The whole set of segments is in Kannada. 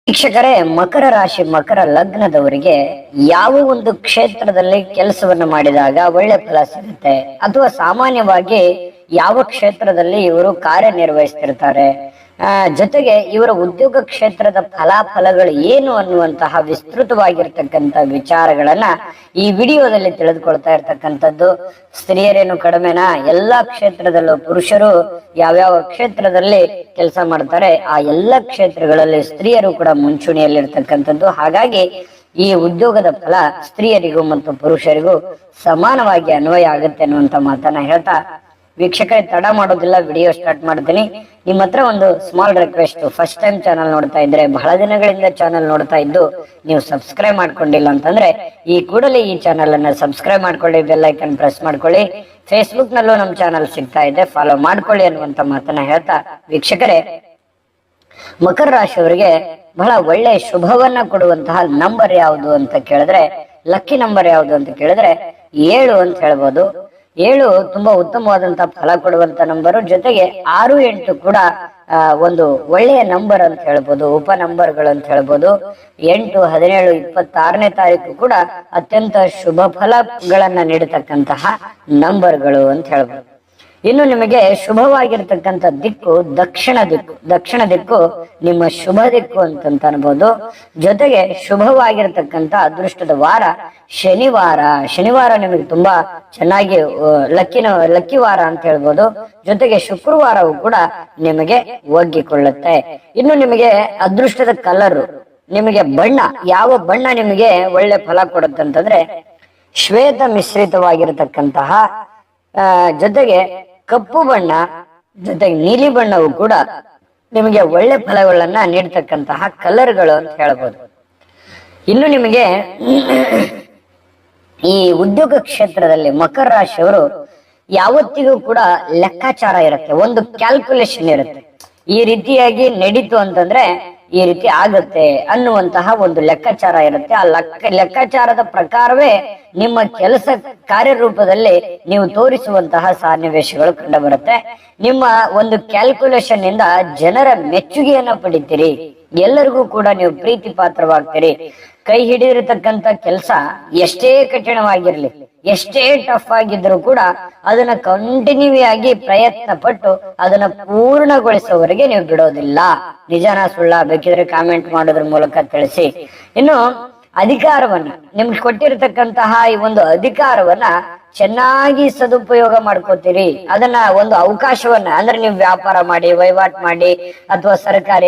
ವೀಕ್ಷಕರೇ, ಮಕರ ರಾಶಿ ಮಕರ ಲಗ್ನದವರಿಗೆ ಯಾವ ಒಂದು ಕ್ಷೇತ್ರದಲ್ಲಿ ಕೆಲಸವನ್ನು ಮಾಡಿದಾಗ ಒಳ್ಳೆ ಫಲ ಸಿಗುತ್ತೆ ಅಥವಾ ಸಾಮಾನ್ಯವಾಗಿ ಯಾವ ಕ್ಷೇತ್ರದಲ್ಲಿ ಇವರು ಕಾರ್ಯನಿರ್ವಹಿಸ್ತಿರ್ತಾರೆ, ಜೊತೆಗೆ ಇವರ ಉದ್ಯೋಗ ಕ್ಷೇತ್ರದ ಫಲಾಫಲಗಳು ಏನು ಅನ್ನುವಂತಹ ವಿಸ್ತೃತವಾಗಿರ್ತಕ್ಕಂಥ ವಿಚಾರಗಳನ್ನ ಈ ವಿಡಿಯೋದಲ್ಲಿ ತಿಳಿದುಕೊಳ್ತಾ ಇರ್ತಕ್ಕಂಥದ್ದು. ಸ್ತ್ರೀಯರೇನು ಕಡಿಮೆನಾ? ಎಲ್ಲಾ ಕ್ಷೇತ್ರದಲ್ಲೂ ಪುರುಷರು ಯಾವ್ಯಾವ ಕ್ಷೇತ್ರದಲ್ಲಿ ಕೆಲಸ ಮಾಡ್ತಾರೆ ಆ ಎಲ್ಲ ಕ್ಷೇತ್ರಗಳಲ್ಲಿ ಸ್ತ್ರೀಯರು ಕೂಡ ಮುಂಚೂಣಿಯಲ್ಲಿರ್ತಕ್ಕಂಥದ್ದು. ಹಾಗಾಗಿ ಈ ಉದ್ಯೋಗದ ಫಲ ಸ್ತ್ರೀಯರಿಗೂ ಮತ್ತು ಪುರುಷರಿಗೂ ಸಮಾನವಾಗಿ ಅನ್ವಯ ಆಗುತ್ತೆ ಅನ್ನುವಂತ ಮಾತನ್ನ ಹೇಳ್ತಾ, ವೀಕ್ಷಕರೇ ತಡ ಮಾಡೋದಿಲ್ಲ, ವಿಡಿಯೋ ಸ್ಟಾರ್ಟ್ ಮಾಡ್ತೀನಿ. ನಿಮ್ಮ ಹತ್ರ ಒಂದು small request, first time channel ನೋಡ್ತಾ ಇದ್ರೆ, ಬಹಳ ದಿನಗಳಿಂದ ಚಾನಲ್ ನೋಡ್ತಾ ಇದ್ದು ನೀವು ಸಬ್ಸ್ಕ್ರೈಬ್ ಮಾಡ್ಕೊಂಡಿಲ್ಲ ಅಂತಂದ್ರೆ ಈ ಕೂಡಲೇ ಈ ಚಾನಲ್ ಅನ್ನ ಸಬ್ಸ್ಕ್ರೈಬ್ ಮಾಡ್ಕೊಳ್ಳಿ, ಬೆಲ್ ಐಕನ್ ಪ್ರೆಸ್ ಮಾಡ್ಕೊಳ್ಳಿ. ಫೇಸ್ಬುಕ್ ನಲ್ಲೂ ನಮ್ಮ ಚಾನಲ್ ಸಿಗ್ತಾ ಇದೆ, ಫಾಲೋ ಮಾಡ್ಕೊಳ್ಳಿ ಅನ್ನುವಂತ ಮಾತನ್ನ ಹೇಳ್ತಾ, ವೀಕ್ಷಕರೇ ಮಕರ ರಾಶಿಯವರಿಗೆ ಬಹಳ ಒಳ್ಳೆ ಶುಭವನ್ನ ಕೊಡುವಂತಹ ನಂಬರ್ ಯಾವುದು ಅಂತ ಕೇಳಿದ್ರೆ, ಲಕ್ಕಿ ನಂಬರ್ ಯಾವುದು ಅಂತ ಕೇಳಿದ್ರೆ 7 ಅಂತ ಹೇಳ್ಬೋದು. 7 ತುಂಬಾ ಉತ್ತಮವಾದಂತಹ ಫಲ ಕೊಡುವಂತ ನಂಬರು. ಜೊತೆಗೆ 6, 8 ಕೂಡ ಒಂದು ಒಳ್ಳೆಯ ನಂಬರ್ ಅಂತ ಹೇಳ್ಬೋದು, ಉಪ ನಂಬರ್ಗಳು ಅಂತ ಹೇಳ್ಬೋದು. 8, 17, 26ನೇ ತಾರೀಕು ಕೂಡ ಅತ್ಯಂತ ಶುಭ ಫಲಗಳನ್ನ ನೀಡತಕ್ಕಂತಹ ನಂಬರ್ಗಳು ಅಂತ ಹೇಳ್ಬೋದು. ಇನ್ನು ನಿಮಗೆ ಶುಭವಾಗಿರ್ತಕ್ಕಂಥ ದಿಕ್ಕು ದಕ್ಷಿಣ ದಿಕ್ಕು. ದಕ್ಷಿಣ ದಿಕ್ಕು ನಿಮ್ಮ ಶುಭ ದಿಕ್ಕು ಅಂತ ಅನ್ಬೋದು. ಜೊತೆಗೆ ಶುಭವಾಗಿರ್ತಕ್ಕಂಥ ಅದೃಷ್ಟದ ವಾರ ಶನಿವಾರ. ಶನಿವಾರ ನಿಮಗೆ ತುಂಬಾ ಚೆನ್ನಾಗಿ ಲಕ್ಕಿ ವಾರ ಅಂತ ಹೇಳ್ಬೋದು. ಜೊತೆಗೆ ಶುಕ್ರವಾರವು ಕೂಡ ನಿಮಗೆ ಒಗ್ಗಿಕೊಳ್ಳುತ್ತೆ. ಇನ್ನು ನಿಮಗೆ ಅದೃಷ್ಟದ ಕಲರ್, ನಿಮಗೆ ಬಣ್ಣ, ಯಾವ ಬಣ್ಣ ನಿಮಗೆ ಒಳ್ಳೆ ಫಲ ಕೊಡುತ್ತೆ ಅಂತಂದ್ರೆ ಶ್ವೇತ ಮಿಶ್ರಿತವಾಗಿರತಕ್ಕಂತಹ, ಜೊತೆಗೆ ಕಪ್ಪು ಬಣ್ಣ, ಜೊತೆಗೆ ನೀಲಿ ಬಣ್ಣವು ಕೂಡ ನಿಮಗೆ ಒಳ್ಳೆ ಫಲಗಳನ್ನ ನೀಡ್ತಕ್ಕಂತಹ ಕಲರ್ಗಳು ಅಂತ ಹೇಳ್ಬೋದು. ಇನ್ನು ನಿಮಗೆ ಈ ಉದ್ಯೋಗ ಕ್ಷೇತ್ರದಲ್ಲಿ ಮಕರ ರಾಶಿಯವರು ಯಾವತ್ತಿಗೂ ಕೂಡ ಲೆಕ್ಕಾಚಾರ ಇರುತ್ತೆ, ಒಂದು ಕ್ಯಾಲ್ಕುಲೇಷನ್ ಇರುತ್ತೆ. ಈ ರೀತಿಯಾಗಿ ನಡೀತು ಅಂತಂದ್ರೆ ಈ ರೀತಿ ಆಗುತ್ತೆ ಅನ್ನುವಂತಹ ಒಂದು ಲೆಕ್ಕಾಚಾರ ಇರುತ್ತೆ. ಆ ಲೆಕ್ಕಾಚಾರದ ಪ್ರಕಾರವೇ ನಿಮ್ಮ ಕೆಲಸ ಕಾರ್ಯರೂಪದಲ್ಲಿ ನೀವು ತೋರಿಸುವಂತಹ ಸನ್ನಿವೇಶಗಳು ಕಂಡು ಬರುತ್ತೆ. ನಿಮ್ಮ ಒಂದು ಕ್ಯಾಲ್ಕುಲೇಷನ್ ಇಂದ ಜನರ ಮೆಚ್ಚುಗೆಯನ್ನ ಪಡಿತೀರಿ, ಎಲ್ಲರಿಗೂ ಕೂಡ ನೀವು ಪ್ರೀತಿ ಪಾತ್ರವಾಗ್ತೀರಿ. ಕೈ ಹಿಡಿದಿರತಕ್ಕಂತ ಕೆಲಸ ಎಷ್ಟೇ ಕಠಿಣವಾಗಿರ್ಲಿ, ಎಷ್ಟೇ ಟಫ್ ಆಗಿದ್ರು ಕೂಡ ಅದನ್ನ ಕಂಟಿನ್ಯೂ ಆಗಿ ಪ್ರಯತ್ನ ಪಟ್ಟು ಅದನ್ನ ಪೂರ್ಣಗೊಳಿಸುವವರೆಗೆ ನೀವು ಬಿಡೋದಿಲ್ಲ. ನಿಜಾನ ಸುಳ್ಳ ಬೇಕಿದ್ರೆ ಕಾಮೆಂಟ್ ಮಾಡೋದ್ರ ಮೂಲಕ ತಿಳಿಸಿ. ಇನ್ನು ಅಧಿಕಾರವನ್ನ, ನಿಮ್ಗೆ ಕೊಟ್ಟಿರತಕ್ಕಂತಹ ಈ ಒಂದು ಅಧಿಕಾರವನ್ನ ಚೆನ್ನಾಗಿ ಸದುಪಯೋಗ ಮಾಡ್ಕೋತೀರಿ. ಅದನ್ನ ಒಂದು ಅವಕಾಶವನ್ನ, ಅಂದ್ರೆ ನೀವು ವ್ಯಾಪಾರ ಮಾಡಿ, ವಹಿವಾಟು ಮಾಡಿ, ಅಥವಾ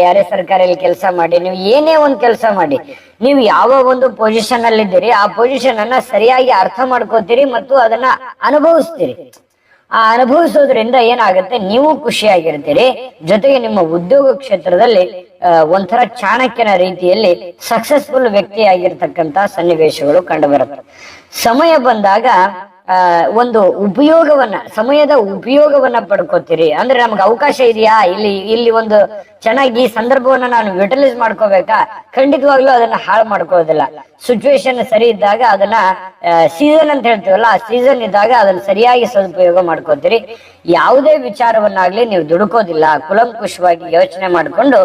ಯಾರೇ ಸರ್ಕಾರಿಯಲ್ಲಿ ಕೆಲಸ ಮಾಡಿ, ನೀವು ಏನೇ ಒಂದು ಕೆಲಸ ಮಾಡಿ, ನೀವು ಯಾವ ಒಂದು ಪೊಸಿಷನ್ ಅಲ್ಲಿ ಇದ್ದೀರಿ ಆ ಪೊಸಿಷನ್ ಅನ್ನ ಸರಿಯಾಗಿ ಅರ್ಥ ಮಾಡ್ಕೋತೀರಿ ಮತ್ತು ಅದನ್ನ ಅನುಭವಿಸ್ತೀರಿ. ಆ ಅನುಭವಿಸೋದ್ರಿಂದ ಏನಾಗುತ್ತೆ, ನೀವು ಖುಷಿಯಾಗಿರ್ತೀರಿ. ಜೊತೆಗೆ ನಿಮ್ಮ ಉದ್ಯೋಗ ಕ್ಷೇತ್ರದಲ್ಲಿ ಒಂಥರ ಚಾಣಕ್ಯನ ರೀತಿಯಲ್ಲಿ ಸಕ್ಸಸ್ಫುಲ್ ವ್ಯಕ್ತಿಯಾಗಿರ್ತಕ್ಕಂತ ಸನ್ನಿವೇಶಗಳು ಕಂಡು ಬರುತ್ತೆ. ಸಮಯ ಬಂದಾಗ ಒಂದು ಸಮಯದ ಉಪಯೋಗವನ್ನ ಪಡ್ಕೋತೀರಿ. ಅಂದ್ರೆ ನಮ್ಗೆ ಅವಕಾಶ ಇದೆಯಾ, ಇಲ್ಲಿ ಒಂದು ಚೆನ್ನಾಗಿ ಈ ಸಂದರ್ಭವನ್ನ ನಾನು ಯುಟಿಲೈಸ್ ಮಾಡ್ಕೋಬೇಕಾ, ಖಂಡಿತವಾಗ್ಲೂ ಅದನ್ನ ಹಾಳು ಮಾಡ್ಕೋದಿಲ್ಲ. ಸಿಚುವೇಶನ್ ಸರಿ ಇದ್ದಾಗ ಅದನ್ನ ಸೀಸನ್ ಅಂತ ಹೇಳ್ತೀವಲ್ಲ, ಆ ಸೀಸನ್ ಇದ್ದಾಗ ಅದನ್ನ ಸರಿಯಾಗಿ ಸದುಪಯೋಗ ಮಾಡ್ಕೋತೀರಿ. ಯಾವುದೇ ವಿಚಾರವನ್ನಾಗ್ಲಿ ನೀವು ದುಡುಕೋದಿಲ್ಲ, ಕುಲಂಕುಷವಾಗಿ ಯೋಚನೆ ಮಾಡಿಕೊಂಡು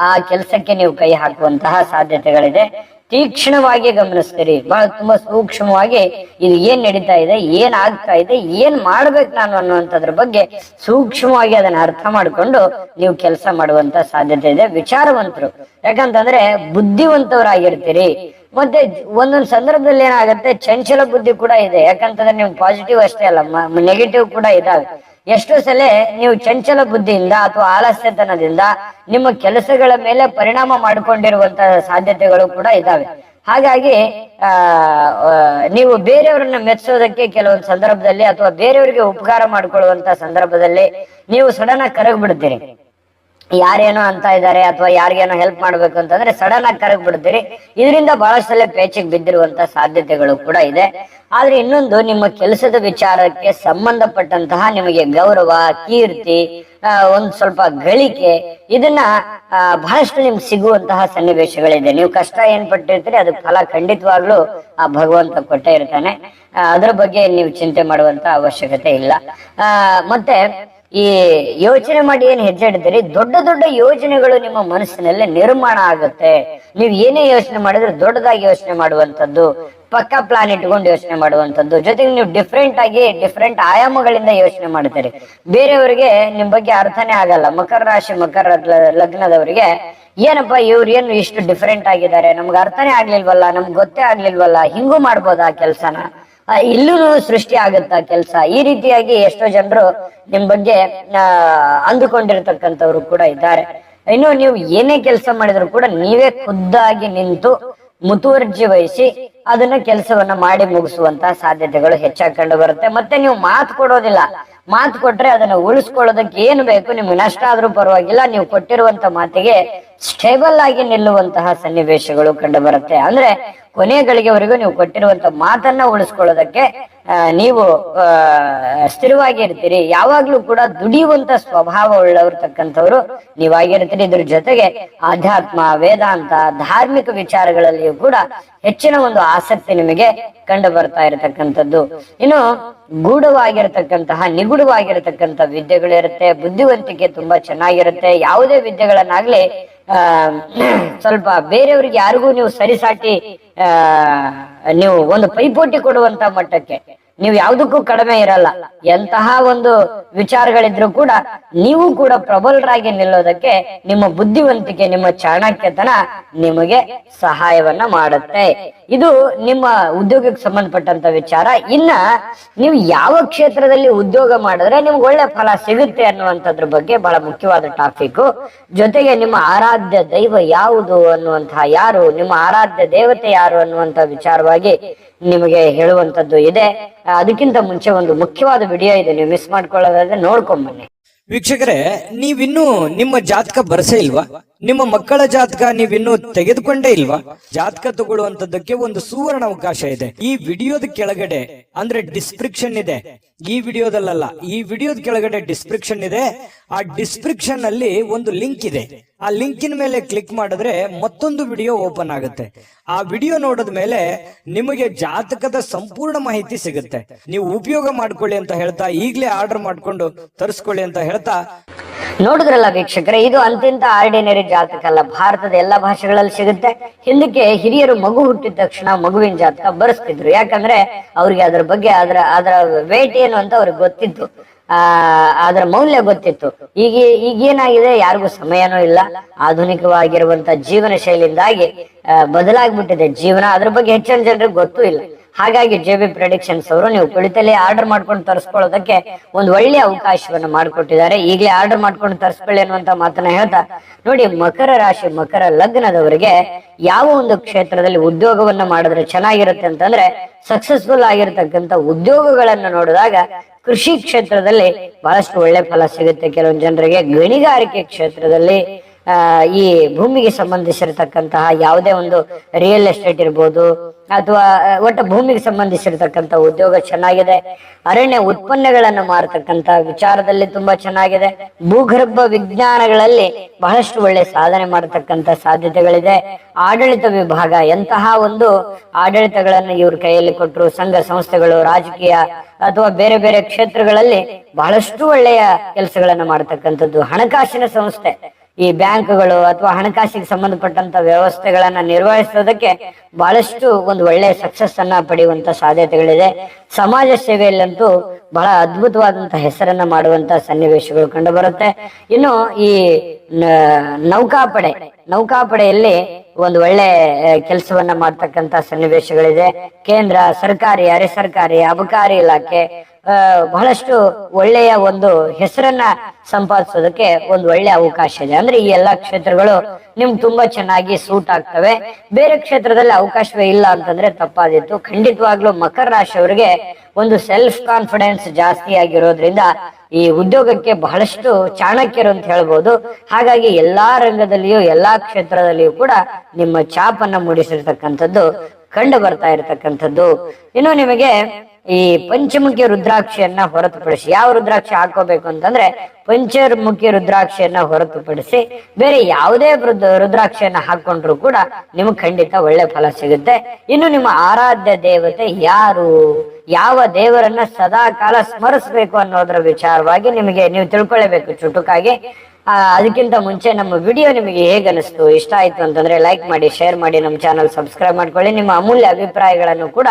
ಆ ಕೆಲಸಕ್ಕೆ ನೀವು ಕೈ ಹಾಕುವಂತಹ ಸಾಧ್ಯತೆಗಳಿದೆ. ತೀಕ್ಷ್ಣವಾಗಿ ಗಮನಿಸ್ತೀರಿ, ಬಹಳ ತುಂಬಾ ಸೂಕ್ಷ್ಮವಾಗಿ ಇದು ಏನ್ ನಡೀತಾ ಇದೆ, ಏನ್ ಆಗ್ತಾ ಇದೆ, ಏನ್ ಮಾಡ್ಬೇಕು ನಾನು ಅನ್ನುವಂಥದ್ರ ಬಗ್ಗೆ ಸೂಕ್ಷ್ಮವಾಗಿ ಅದನ್ನ ಅರ್ಥ ಮಾಡ್ಕೊಂಡು ನೀವು ಕೆಲಸ ಮಾಡುವಂತ ಸಾಧ್ಯತೆ ಇದೆ. ವಿಚಾರವಂತರು, ಯಾಕಂತಂದ್ರೆ ಬುದ್ಧಿವಂತವರಾಗಿರ್ತೀರಿ. ಮತ್ತೆ ಒಂದೊಂದು ಸಂದರ್ಭದಲ್ಲಿ ಏನಾಗುತ್ತೆ, ಚಂಚಲ ಬುದ್ಧಿ ಕೂಡ ಇದೆ. ಯಾಕಂತಂದ್ರೆ ನೀವು ಪಾಸಿಟಿವ್ ಅಷ್ಟೇ ಅಲ್ಲ, ನೆಗೆಟಿವ್ ಕೂಡ ಇದಾವೆ. ಎಷ್ಟೋ ಸಲ ನೀವು ಚಂಚಲ ಬುದ್ಧಿಯಿಂದ ಅಥವಾ ಆಲಸ್ಯತನದಿಂದ ನಿಮ್ಮ ಕೆಲಸಗಳ ಮೇಲೆ ಪರಿಣಾಮ ಮಾಡಿಕೊಂಡಿರುವಂತಹ ಸಾಧ್ಯತೆಗಳು ಕೂಡ ಇದಾವೆ. ಹಾಗಾಗಿ ನೀವು ಬೇರೆಯವರನ್ನ ಮೆಚ್ಚೋದಕ್ಕೆ ಕೆಲವೊಂದು ಸಂದರ್ಭದಲ್ಲಿ ಅಥವಾ ಬೇರೆಯವರಿಗೆ ಉಪಕಾರ ಮಾಡಿಕೊಳ್ಳುವಂತ ಸಂದರ್ಭದಲ್ಲಿ ನೀವು ಸಡನ್ ಆಗಿ ಕರಗ್ ಬಿಡ್ತೀರಿ. ಯಾರೇನೋ ಅಂತ ಇದ್ದಾರೆ ಅಥವಾ ಯಾರಿಗೇನೋ ಹೆಲ್ಪ್ ಮಾಡ್ಬೇಕು ಅಂತಂದ್ರೆ ಸಡನ್ ಆಗಿ ಕರಗ್ ಬಿಡ್ತೀರಿ. ಇದರಿಂದ ಬಹಳಷ್ಟು ಸಲ ಪೇಚಿಗೆ ಬಿದ್ದಿರುವಂತ ಸಾಧ್ಯತೆಗಳು ಕೂಡ ಇದೆ. ಆದ್ರೆ ಇನ್ನೊಂದು, ನಿಮ್ಮ ಕೆಲಸದ ವಿಚಾರಕ್ಕೆ ಸಂಬಂಧಪಟ್ಟಂತಹ ನಿಮಗೆ ಗೌರವ, ಕೀರ್ತಿ, ಒಂದ್ ಸ್ವಲ್ಪ ಗಳಿಕೆ, ಇದನ್ನ ಬಹಳಷ್ಟು ನಿಮ್ಗೆ ಸಿಗುವಂತಹ ಸನ್ನಿವೇಶಗಳಿದೆ. ನೀವು ಕಷ್ಟ ಏನ್ ಪಟ್ಟಿರ್ತೀರಿ ಅದಕ್ಕೆ ಫಲ ಖಂಡಿತವಾಗ್ಲೂ ಆ ಭಗವಂತ ಕೊಟ್ಟೇ ಇರ್ತಾನೆ. ಅದರ ಬಗ್ಗೆ ನೀವು ಚಿಂತೆ ಮಾಡುವಂತ ಅವಶ್ಯಕತೆ ಇಲ್ಲ. ಮತ್ತೆ ಈ ಯೋಚನೆ ಮಾಡಿ ಏನ್ ಹೆಜ್ಜೆ ಇಡ್ತೀರಿ, ದೊಡ್ಡ ದೊಡ್ಡ ಯೋಜನೆಗಳು ನಿಮ್ಮ ಮನಸ್ಸಿನಲ್ಲಿ ನಿರ್ಮಾಣ ಆಗುತ್ತೆ. ನೀವು ಏನೇ ಯೋಚನೆ ಮಾಡಿದ್ರೆ ದೊಡ್ಡದಾಗಿ ಯೋಚನೆ ಮಾಡುವಂತದ್ದು, ಪಕ್ಕಾ ಪ್ಲಾನ್ ಇಟ್ಕೊಂಡು ಯೋಚನೆ ಮಾಡುವಂತದ್ದು, ಜೊತೆಗೆ ನೀವು ಡಿಫ್ರೆಂಟ್ ಆಗಿ ಡಿಫ್ರೆಂಟ್ ಆಯಾಮಗಳಿಂದ ಯೋಚನೆ ಮಾಡ್ತೀರಿ. ಬೇರೆಯವರಿಗೆ ನಿಮ್ ಬಗ್ಗೆ ಅರ್ಥನೇ ಆಗಲ್ಲ. ಮಕರ ರಾಶಿ ಮಕರ ಲಗ್ನದವರಿಗೆ ಏನಪ್ಪಾ ಇವ್ರು ಏನು ಇಷ್ಟು ಡಿಫ್ರೆಂಟ್ ಆಗಿದ್ದಾರೆ, ನಮ್ಗೆ ಅರ್ಥನೇ ಆಗ್ಲಿಲ್ವಲ್ಲ, ನಮ್ಗೆ ಗೊತ್ತೇ ಆಗ್ಲಿಲ್ವಲ್ಲ, ಹಿಂಗೂ ಮಾಡ್ಬೋದಾ ಕೆಲ್ಸನ, ಇಲ್ಲೂ ಸೃಷ್ಟಿ ಆಗುತ್ತಾ ಕೆಲ್ಸ, ಈ ರೀತಿಯಾಗಿ ಎಷ್ಟೋ ಜನರು ನಿಮ್ ಬಗ್ಗೆ ಅಂದುಕೊಂಡಿರ್ತಕ್ಕಂಥವ್ರು ಕೂಡ ಇದ್ದಾರೆ. ಇನ್ನು ನೀವು ಏನೇ ಕೆಲಸ ಮಾಡಿದ್ರು ಕೂಡ ನೀವೇ ಖುದ್ದಾಗಿ ನಿಂತು ಮುತುವರ್ಜಿ ವಹಿಸಿ ಅದನ್ನ ಕೆಲಸವನ್ನ ಮಾಡಿ ಮುಗಿಸುವಂತಹ ಸಾಧ್ಯತೆಗಳು ಹೆಚ್ಚಾಗಿ ಕಂಡು ಬರುತ್ತೆ. ಮತ್ತೆ ನೀವು ಮಾತು ಕೊಡೋದಿಲ್ಲ, ಮಾತು ಕೊಟ್ರೆ ಅದನ್ನ ಉಳಿಸ್ಕೊಳ್ಳೋದಕ್ಕೆ ಏನು ಬೇಕು, ನಿಮ್ಗೆ ನಷ್ಟ ಆದ್ರೂ ಪರವಾಗಿಲ್ಲ, ನೀವು ಕೊಟ್ಟಿರುವಂತ ಮಾತಿಗೆ ಸ್ಟೇಬಲ್ ಆಗಿ ನಿಲ್ಲುವಂತಹ ಸನ್ನಿವೇಶಗಳು ಕಂಡು ಬರುತ್ತೆ. ಅಂದ್ರೆ ಕೊನೆ ಗಳಿಗೆವರೆಗೂ ನೀವು ಕೊಟ್ಟಿರುವಂತ ಮಾತನ್ನ ಉಳಿಸ್ಕೊಳ್ಳೋದಕ್ಕೆ ನೀವು ಸ್ಥಿರವಾಗಿ ಇರ್ತೀರಿ. ಯಾವಾಗ್ಲೂ ಕೂಡ ದುಡಿಯುವಂತ ಸ್ವಭಾವ ಉಳ್ಳವರ್ತಕ್ಕಂಥವ್ರು ನೀವಾಗಿರ್ತೀರಿ. ಇದ್ರ ಜೊತೆಗೆ ಆಧ್ಯಾತ್ಮ, ವೇದಾಂತ, ಧಾರ್ಮಿಕ ವಿಚಾರಗಳಲ್ಲಿಯೂ ಕೂಡ ಹೆಚ್ಚಿನ ಒಂದು ಆಸಕ್ತಿ ನಿಮಗೆ ಕಂಡು ಬರ್ತಾ ಇರತಕ್ಕಂಥದ್ದು. ಇನ್ನು ಗೂಢವಾಗಿರತಕ್ಕಂತಹ ನಿಗೂಢವಾಗಿರತಕ್ಕಂಥ ವಿದ್ಯೆಗಳಿರುತ್ತೆ. ಬುದ್ಧಿವಂತಿಕೆ ತುಂಬಾ ಚೆನ್ನಾಗಿರುತ್ತೆ. ಯಾವುದೇ ವಿದ್ಯೆಗಳನ್ನಾಗ್ಲಿ ಸ್ವಲ್ಪ ಬೇರೆಯವ್ರಿಗೆ ಯಾರಿಗೂ ನೀವು ಸರಿಸಾಟಿ ನೀವು ಒಂದು ಪೈಪೋಟಿ ಕೊಡುವಂತ ಮಟ್ಟಕ್ಕೆ ನೀವು ಯಾವುದಕ್ಕೂ ಕಡಿಮೆ ಇರಲ್ಲ. ಎಂತಹ ಒಂದು ವಿಚಾರಗಳಿದ್ರು ಕೂಡ ನೀವು ಕೂಡ ಪ್ರಬಲರಾಗಿ ನಿಲ್ಲೋದಕ್ಕೆ ನಿಮ್ಮ ಬುದ್ಧಿವಂತಿಕೆ, ನಿಮ್ಮ ಚಾಣಕ್ಯತನ ನಿಮಗೆ ಸಹಾಯವನ್ನ ಮಾಡುತ್ತೆ. ಇದು ನಿಮ್ಮ ಉದ್ಯೋಗಕ್ಕೆ ಸಂಬಂಧಪಟ್ಟಂತ ವಿಚಾರ. ಇನ್ನ ನೀವು ಯಾವ ಕ್ಷೇತ್ರದಲ್ಲಿ ಉದ್ಯೋಗ ಮಾಡಿದ್ರೆ ನಿಮ್ಗೆ ಒಳ್ಳೆ ಫಲ ಸಿಗುತ್ತೆ ಅನ್ನುವಂಥದ್ರ ಬಗ್ಗೆ ಬಹಳ ಮುಖ್ಯವಾದ ಟಾಪಿಕ್. ಜೊತೆಗೆ ನಿಮ್ಮ ಆರಾಧ್ಯ ದೈವ ಯಾವುದು ಅನ್ನುವಂತಹ, ಯಾರು ನಿಮ್ಮ ಆರಾಧ್ಯ ದೇವತೆ ಯಾರು ಅನ್ನುವಂತ ವಿಚಾರವಾಗಿ ನಿಮಗೆ ಹೇಳುವಂತದ್ದು ಇದೆ. ಅದಕ್ಕಿಂತ ಮುಂಚೆ ಒಂದು ಮುಖ್ಯವಾದ ವಿಡಿಯೋ ಇದೆ, ನೀವು ಮಿಸ್ ಮಾಡ್ಕೊಳ್ಳೋದಾದ್ರೆ ನೋಡ್ಕೊಂಡ್ ಬನ್ನಿ. ವೀಕ್ಷಕರೇ, ನೀವಿನ್ನೂ ನಿಮ್ಮ ಜಾತಕ ಬರಸೇ ಇಲ್ವಾ? ನಿಮ್ಮ ಮಕ್ಕಳ ಜಾತಕ ನೀವಿನ್ನೂ ತೆಗೆದುಕೊಂಡೇ ಇಲ್ವಾ? ಜಾತಕ ತಗೊಳ್ಳುವಂತದ್ದಕ್ಕೆ ಒಂದು ಸುವರ್ಣ ಅವಕಾಶ ಇದೆ. ಈ ವಿಡಿಯೋದ ಕೆಳಗಡೆ ಅಂದ್ರೆ ಡಿಸ್ಕ್ರಿಪ್ಷನ್ ಇದೆ, ಈ ವಿಡಿಯೋದಲ್ಲ, ಈ ವಿಡಿಯೋದ ಕೆಳಗಡೆ ಡಿಸ್ಕ್ರಿಪ್ಷನ್ ಇದೆ. ಆ ಡಿಸ್ಕ್ರಿಪ್ಷನ್ ಅಲ್ಲಿ ಒಂದು ಲಿಂಕ್ ಇದೆ. ಆ ಲಿಂಕಿನ ಮೇಲೆ ಕ್ಲಿಕ್ ಮಾಡಿದ್ರೆ ಮತ್ತೊಂದು ವಿಡಿಯೋ ಓಪನ್ ಆಗುತ್ತೆ. ಆ ವಿಡಿಯೋ ನೋಡಿದ ಮೇಲೆ ನಿಮಗೆ ಜಾತಕದ ಸಂಪೂರ್ಣ ಮಾಹಿತಿ ಸಿಗುತ್ತೆ. ನೀವು ಉಪಯೋಗ ಮಾಡ್ಕೊಳ್ಳಿ ಅಂತ ಹೇಳ್ತಾ, ಈಗಲೇ ಆರ್ಡರ್ ಮಾಡ್ಕೊಂಡು ತರಿಸ್ಕೊಳ್ಳಿ ಅಂತ ಹೇಳ್ತಾ. ನೋಡಿದ್ರಲ್ಲ ವೀಕ್ಷಕರೇ, ಇದು ಅಂತಿಂತ ಆರ್ಡಿನರಿ ಜಾತಕ ಅಲ್ಲ. ಭಾರತದ ಎಲ್ಲಾ ಭಾಷೆಗಳಲ್ಲಿ ಸಿಗುತ್ತೆ. ಹಿಂದಕ್ಕೆ ಹಿರಿಯರು ಮಗು ಹುಟ್ಟಿದ ತಕ್ಷಣ ಮಗುವಿನ ಜಾತಕ ಬರೆಸ್ತಿದ್ರು. ಯಾಕಂದ್ರೆ ಅವ್ರಿಗೆ ಅದ್ರ ಬಗ್ಗೆ ಅದರ ವೇಟ್ ಏನು ಅಂತ ಅವ್ರಿಗೆ ಗೊತ್ತಿತ್ತು, ಅದರ ಮೌಲ್ಯ ಗೊತ್ತಿತ್ತು. ಈಗೇನಾಗಿದೆ, ಯಾರಿಗೂ ಸಮಯನೂ ಇಲ್ಲ. ಆಧುನಿಕವಾಗಿರುವಂತ ಜೀವನ ಶೈಲಿಯಿಂದಾಗಿ ಬದಲಾಗ್ಬಿಟ್ಟಿದೆ ಜೀವನ. ಅದ್ರ ಬಗ್ಗೆ ಹೆಚ್ಚಿನ ಜನರಿಗೆ ಗೊತ್ತೂ ಇಲ್ಲ. ಹಾಗಾಗಿ JB ಪ್ರೆಡಿಕ್ಷನ್ಸ್ ಅವರು ನೀವು ಕುಳಿತಲ್ಲೇ ಆರ್ಡರ್ ಮಾಡ್ಕೊಂಡು ತರಿಸ್ಕೊಳ್ಳೋದಕ್ಕೆ ಒಂದು ಒಳ್ಳೆಯ ಅವಕಾಶವನ್ನು ಮಾಡಿಕೊಟ್ಟಿದ್ದಾರೆ. ಈಗಲೇ ಆರ್ಡರ್ ಮಾಡ್ಕೊಂಡು ತರಿಸ್ಕೊಳ್ಳಿ ಅನ್ನುವಂತ ಮಾತನ್ನ ಹೇಳ್ತಾ, ನೋಡಿ, ಮಕರ ರಾಶಿ ಮಕರ ಲಗ್ನದವರಿಗೆ ಯಾವ ಒಂದು ಕ್ಷೇತ್ರದಲ್ಲಿ ಉದ್ಯೋಗವನ್ನ ಮಾಡಿದ್ರೆ ಚೆನ್ನಾಗಿರುತ್ತೆ ಅಂತಂದ್ರೆ, ಸಕ್ಸಸ್ಫುಲ್ ಆಗಿರ್ತಕ್ಕಂಥ ಉದ್ಯೋಗಗಳನ್ನ ನೋಡಿದಾಗ ಕೃಷಿ ಕ್ಷೇತ್ರದಲ್ಲಿ ಬಹಳಷ್ಟು ಒಳ್ಳೆ ಫಲ ಸಿಗುತ್ತೆ ಕೆಲವೊಂದು ಜನರಿಗೆ. ಗಣಿಗಾರಿಕೆ ಕ್ಷೇತ್ರದಲ್ಲಿ, ಈ ಭೂಮಿಗೆ ಸಂಬಂಧಿಸಿರತಕ್ಕಂತಹ ಯಾವುದೇ ಒಂದು ರಿಯಲ್ ಎಸ್ಟೇಟ್ ಇರ್ಬೋದು, ಅಥವಾ ಒಟ್ಟು ಭೂಮಿಗೆ ಸಂಬಂಧಿಸಿರ್ತಕ್ಕಂಥ ಉದ್ಯೋಗ ಚೆನ್ನಾಗಿದೆ. ಅರಣ್ಯ ಉತ್ಪನ್ನಗಳನ್ನು ಮಾರತಕ್ಕಂತ ವಿಚಾರದಲ್ಲಿ ತುಂಬಾ ಚೆನ್ನಾಗಿದೆ. ಭೂಗರ್ಭ ವಿಜ್ಞಾನಗಳಲ್ಲಿ ಬಹಳಷ್ಟು ಒಳ್ಳೆ ಸಾಧನೆ ಮಾಡತಕ್ಕಂತ ಸಾಧ್ಯತೆಗಳಿದೆ. ಆಡಳಿತ ವಿಭಾಗ, ಎಂತಹ ಒಂದು ಆಡಳಿತಗಳನ್ನು ಇವ್ರ ಕೈಯಲ್ಲಿ ಕೊಟ್ಟರು, ಸಂಘ ಸಂಸ್ಥೆಗಳು, ರಾಜಕೀಯ ಅಥವಾ ಬೇರೆ ಬೇರೆ ಕ್ಷೇತ್ರಗಳಲ್ಲಿ ಬಹಳಷ್ಟು ಒಳ್ಳೆಯ ಕೆಲಸಗಳನ್ನ ಮಾಡತಕ್ಕಂಥದ್ದು. ಹಣಕಾಸಿನ ಸಂಸ್ಥೆ, ಈ ಬ್ಯಾಂಕ್ಗಳು ಅಥವಾ ಹಣಕಾಸಿಗೆ ಸಂಬಂಧಪಟ್ಟಂತ ವ್ಯವಸ್ಥೆಗಳನ್ನ ನಿರ್ವಹಿಸೋದಕ್ಕೆ ಬಹಳಷ್ಟು ಒಂದು ಒಳ್ಳೆಯ ಸಕ್ಸಸ್ ಅನ್ನ ಪಡೆಯುವಂತ ಸಾಧ್ಯತೆಗಳಿದೆ. ಸಮಾಜ ಸೇವೆಯಲ್ಲಂತೂ ಬಹಳ ಅದ್ಭುತವಾದಂತಹ ಹೆಸರನ್ನ ಮಾಡುವಂತ ಸನ್ನಿವೇಶಗಳು ಕಂಡು ಬರುತ್ತೆ. ಇನ್ನು ಈ ನೌಕಾಪಡೆಯಲ್ಲಿ ಒಂದು ಒಳ್ಳೆ ಕೆಲಸವನ್ನ ಮಾಡ್ತಕ್ಕಂತ ಸನ್ನಿವೇಶಗಳಿದೆ. ಕೇಂದ್ರ ಸರ್ಕಾರಿ, ಅರೆ ಸರ್ಕಾರಿ, ಅಬಕಾರಿ ಇಲಾಖೆ ಬಹಳಷ್ಟು ಒಳ್ಳೆಯ ಒಂದು ಹೆಸರನ್ನ ಸಂಪಾದಿಸೋದಕ್ಕೆ ಒಂದು ಒಳ್ಳೆ ಅವಕಾಶ ಇದೆ. ಅಂದ್ರೆ ಈ ಎಲ್ಲಾ ಕ್ಷೇತ್ರಗಳು ನಿಮ್ಗೆ ತುಂಬಾ ಚೆನ್ನಾಗಿ ಸೂಟ್ ಆಗ್ತವೆ. ಬೇರೆ ಕ್ಷೇತ್ರದಲ್ಲಿ ಅವಕಾಶವೇ ಇಲ್ಲ ಅಂತಂದ್ರೆ ತಪ್ಪಾದಿತ್ತು. ಖಂಡಿತವಾಗ್ಲೂ ಮಕರ ರಾಶಿಯವರಿಗೆ ಒಂದು ಸೆಲ್ಫ್ ಕಾನ್ಫಿಡೆನ್ಸ್ ಜಾಸ್ತಿ ಆಗಿರೋದ್ರಿಂದ ಈ ಉದ್ಯೋಗಕ್ಕೆ ಬಹಳಷ್ಟು ಚಾಣಕ್ಯರು ಅಂತ ಹೇಳ್ಬೋದು. ಹಾಗಾಗಿ ಎಲ್ಲಾ ರಂಗದಲ್ಲಿಯೂ ಎಲ್ಲಾ ಕ್ಷೇತ್ರದಲ್ಲಿಯೂ ಕೂಡ ನಿಮ್ಮ ಛಾಪನ್ನ ಮೂಡಿಸಿರ್ತಕ್ಕಂಥದ್ದು ಕಂಡು ಬರ್ತಾ ಇರತಕ್ಕಂಥದ್ದು. ಇನ್ನು ನಿಮಗೆ ಈ ಪಂಚಮುಖಿ ರುದ್ರಾಕ್ಷಿಯನ್ನ ಹೊರತುಪಡಿಸಿ, ಯಾವ ರುದ್ರಾಕ್ಷಿ ಹಾಕೋಬೇಕು ಅಂತಂದ್ರೆ ಪಂಚಮುಖಿ ರುದ್ರಾಕ್ಷಿಯನ್ನ ಹೊರತುಪಡಿಸಿ ಬೇರೆ ಯಾವುದೇ ರುದ್ರಾಕ್ಷಿಯನ್ನ ಹಾಕೊಂಡ್ರು ಕೂಡ ನಿಮ್ಗೆ ಖಂಡಿತ ಒಳ್ಳೆ ಫಲ ಸಿಗುತ್ತೆ. ಇನ್ನು ನಿಮ್ಮ ಆರಾಧ್ಯ ದೇವತೆ ಯಾರು, ಯಾವ ದೇವರನ್ನ ಸದಾ ಕಾಲ ಸ್ಮರಿಸಬೇಕು ಅನ್ನೋದ್ರ ವಿಚಾರವಾಗಿ ನಿಮಗೆ ನೀವು ತಿಳ್ಕೊಳ್ಳೇಬೇಕು ಚುಟುಕಾಗಿ. ಅದಕ್ಕಿಂತ ಮುಂಚೆ ನಮ್ಮ ವಿಡಿಯೋ ನಿಮಗೆ ಹೇಗೆ ಅನಿಸ್ತು, ಇಷ್ಟ ಆಯ್ತು ಅಂತಂದ್ರೆ ಲೈಕ್ ಮಾಡಿ, ಶೇರ್ ಮಾಡಿ, ನಮ್ಮ ಚಾನಲ್ ಸಬ್ಸ್ಕ್ರೈಬ್ ಮಾಡ್ಕೊಳ್ಳಿ. ನಿಮ್ಮ ಅಮೂಲ್ಯ ಅಭಿಪ್ರಾಯಗಳನ್ನು ಕೂಡ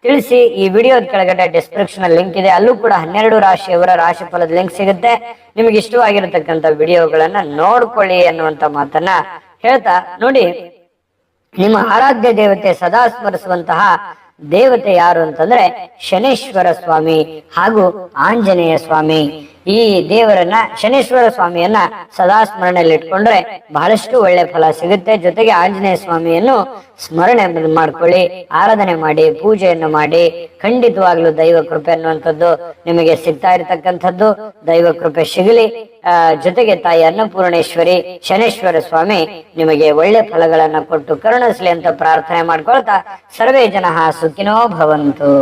ತಿಳಿಸಿ. ಈ ವಿಡಿಯೋದ ಕೆಳಗಡೆ ಡಿಸ್ಕ್ರಿಪ್ಷನ್ ಲಿಂಕ್ ಇದೆ, ಅಲ್ಲೂ ಕೂಡ 12 ರಾಶಿಯವರ ರಾಶಿ ಫಲದ ಲಿಂಕ್ ಸಿಗುತ್ತೆ. ನಿಮಗೆ ಇಷ್ಟವಾಗಿರತಕ್ಕಂತ ವಿಡಿಯೋಗಳನ್ನ ನೋಡ್ಕೊಳ್ಳಿ ಅನ್ನುವಂತ ಮಾತನ್ನ ಹೇಳ್ತಾ, ನೋಡಿ ನಿಮ್ಮ ಆರಾಧ್ಯ ದೇವತೆ ಸದಾ ಸ್ಮರಿಸುವಂತಹ ದೇವತೆ ಯಾರು ಅಂತಂದ್ರೆ ಶನೇಶ್ವರ ಸ್ವಾಮಿ ಹಾಗೂ ಆಂಜನೇಯ ಸ್ವಾಮಿ. ಈ ದೇವರನ್ನ ಶನೇಶ್ವರ ಸ್ವಾಮಿಯನ್ನ ಸದಾ ಸ್ಮರಣೆಯಲ್ಲಿ ಇಟ್ಕೊಂಡ್ರೆ ಬಹಳಷ್ಟು ಒಳ್ಳೆ ಫಲ ಸಿಗುತ್ತೆ. ಜೊತೆಗೆ ಆಂಜನೇಯ ಸ್ವಾಮಿಯನ್ನು ಸ್ಮರಣೆ ಮಾಡ್ಕೊಳ್ಳಿ, ಆರಾಧನೆ ಮಾಡಿ, ಪೂಜೆಯನ್ನು ಮಾಡಿ. ಖಂಡಿತವಾಗ್ಲೂ ದೈವ ಕೃಪೆ ಅನ್ನುವಂಥದ್ದು ನಿಮಗೆ ಸಿಗ್ತಾ ಇರತಕ್ಕಂಥದ್ದು. ದೈವ ಕೃಪೆ ಸಿಗಲಿ. ಜೊತೆಗೆ ತಾಯಿ ಅನ್ನಪೂರ್ಣೇಶ್ವರಿ ಶನೇಶ್ವರ ಸ್ವಾಮಿ ನಿಮಗೆ ಒಳ್ಳೆ ಫಲಗಳನ್ನ ಕೊಟ್ಟು ಕರುಣಿಸ್ಲಿ ಅಂತ ಪ್ರಾರ್ಥನೆ ಮಾಡ್ಕೊಳ್ತಾ, ಸರ್ವೇ ಜನಃ ಸುಖಿನೋ ಭವಂತು.